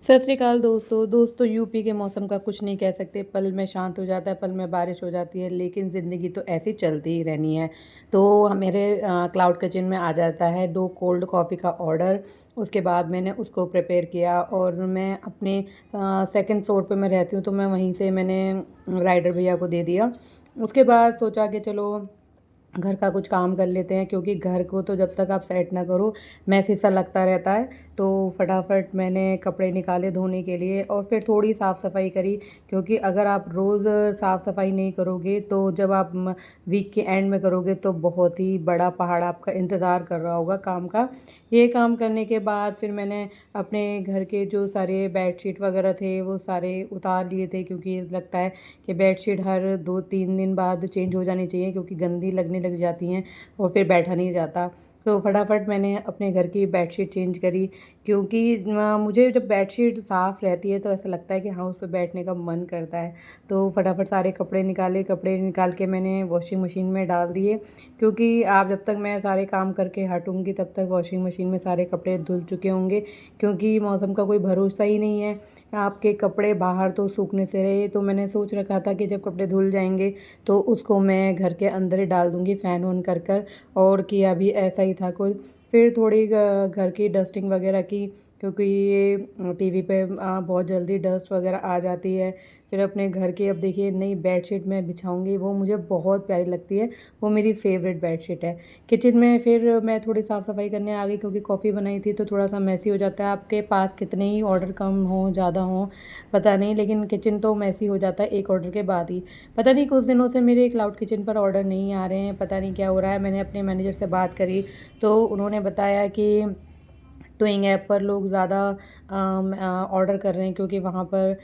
सत श्री अकाल दोस्तों यूपी के मौसम का कुछ नहीं कह सकते। पल में शांत हो जाता है, पल में बारिश हो जाती है, लेकिन ज़िंदगी तो ऐसी चलती ही रहनी है। तो मेरे क्लाउड किचन में आ जाता है 2 कोल्ड कॉफ़ी का ऑर्डर। उसके बाद मैंने उसको प्रिपेयर किया और मैं अपने सेकंड फ्लोर पे मैं रहती हूँ, तो मैं वहीं से मैंने राइडर भैया को दे दिया। उसके बाद सोचा कि चलो घर का कुछ काम कर लेते हैं, क्योंकि घर को तो जब तक आप सेट ना करो मैसी सा लगता रहता है। तो फटाफट मैंने कपड़े निकाले धोने के लिए और फिर थोड़ी साफ़ सफाई करी, क्योंकि अगर आप रोज़ साफ़ सफाई नहीं करोगे तो जब आप वीक के एंड में करोगे तो बहुत ही बड़ा पहाड़ आपका इंतज़ार कर रहा होगा काम का। ये काम करने के बाद फिर मैंने अपने घर के जो सारे बेडशीट वगैरह थे वो सारे उतार लिए थे, क्योंकि लगता है कि बेडशीट हर 2-3 दिन बाद चेंज हो जानी चाहिए, क्योंकि गंदी लगने लग जाती हैं और फिर बैठा नहीं जाता। तो फटाफट मैंने अपने घर की बेडशीट चेंज करी, क्योंकि मुझे जब बेडशीट साफ़ रहती है तो ऐसा लगता है कि हाँ, उस पे बैठने का मन करता है। तो फटाफट सारे कपड़े निकाले, कपड़े निकाल के मैंने वॉशिंग मशीन में डाल दिए, क्योंकि आप जब तक मैं सारे काम करके हटूँगी तब तक वॉशिंग मशीन में सारे कपड़े धुल चुके होंगे, क्योंकि मौसम का कोई भरोसा ही नहीं है। आपके कपड़े बाहर तो सूखने से रहे, तो मैंने सोच रखा था कि जब कपड़े धुल जाएँगे तो उसको मैं घर के अंदर ही डाल दूँगी फ़ैन ऑन कर कर, और किया भी ऐसा ही था कुछ। फिर थोड़ी घर की डस्टिंग वगैरह की, क्योंकि ये टीवी पे बहुत जल्दी डस्ट वगैरह आ जाती है। फिर अपने घर की अब देखिए नई बेडशीट मैं बिछाऊँगी, वो मुझे बहुत प्यारी लगती है, वो मेरी फ़ेवरेट बेडशीट है। किचन में फिर मैं थोड़ी साफ़ सफाई करने आ गई, क्योंकि कॉफ़ी बनाई थी तो थोड़ा सा मैसी हो जाता है। आपके पास कितने ही ऑर्डर कम हों ज़्यादा हों पता नहीं, लेकिन किचन तो मैसी हो जाता है एक ऑर्डर के बाद ही। पता नहीं कुछ दिनों से मेरे क्लाउड किचन पर ऑर्डर नहीं आ रहे हैं, पता नहीं क्या हो रहा है। मैंने अपने मैनेजर से बात करी तो उन्होंने बताया कि टोइंग ऐप पर लोग ज़्यादा ऑर्डर कर रहे हैं, क्योंकि वहाँ पर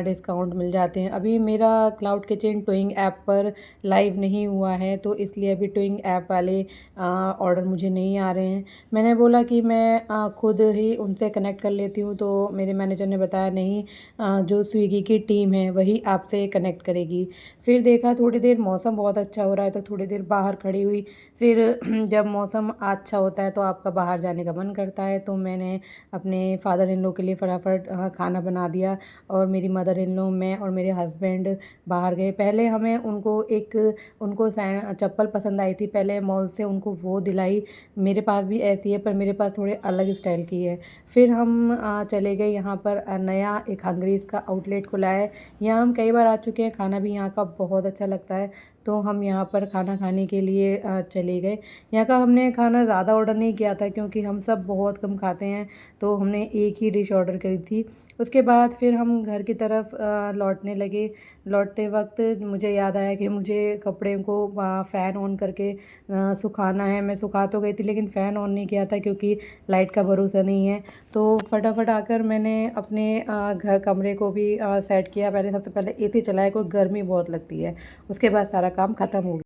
डिस्काउंट मिल जाते हैं। अभी मेरा क्लाउड किचन टोइंग ऐप पर लाइव नहीं हुआ है, तो इसलिए अभी टोइंग ऐप वाले ऑर्डर मुझे नहीं आ रहे हैं। मैंने बोला कि मैं खुद ही उनसे कनेक्ट कर लेती हूँ, तो मेरे मैनेजर ने बताया नहीं, जो स्विगी की टीम है वही आपसे कनेक्ट करेगी। फिर देखा थोड़ी देर मौसम बहुत अच्छा हो रहा है तो थोड़ी देर बाहर खड़ी हुई। फिर जब मौसम अच्छा होता है तो आपका बाहर जाने का मन करता है, तो मैंने अपने फादर इन लॉ के लिए फटाफट खाना बना दिया, और मेरी मदर इन लॉ, मैं और मेरे हस्बैंड बाहर गए। पहले हमें उनको चप्पल पसंद आई थी, पहले मॉल से उनको वो दिलाई। मेरे पास भी ऐसी है, पर मेरे पास थोड़े अलग स्टाइल की है। फिर हम चले गए यहाँ पर नया एक हंगरीज़ का आउटलेट खुला है। यहाँ हम कई बार आ चुके हैं, खाना भी यहाँ का बहुत अच्छा लगता है, तो हम यहाँ पर खाना खाने के लिए चले गए। यहाँ का हमने खाना ज़्यादा ऑर्डर नहीं किया था, क्योंकि हम सब बहुत कम खाते हैं, तो हमने एक ही डिश ऑर्डर करी थी। उसके बाद फिर हम घर की तरफ लौटने लगे। लौटते वक्त मुझे याद आया कि मुझे कपड़े को फ़ैन ऑन करके सुखाना है। मैं सुखा तो गई थी, लेकिन फ़ैन ऑन नहीं किया था, क्योंकि लाइट का भरोसा नहीं है। तो फटाफट आकर मैंने अपने घर कमरे को भी सेट किया। पहले सबसे पहले एसी चलाया, क्योंकि गर्मी बहुत लगती है। उसके बाद सारा काम ख़त्म हो गया।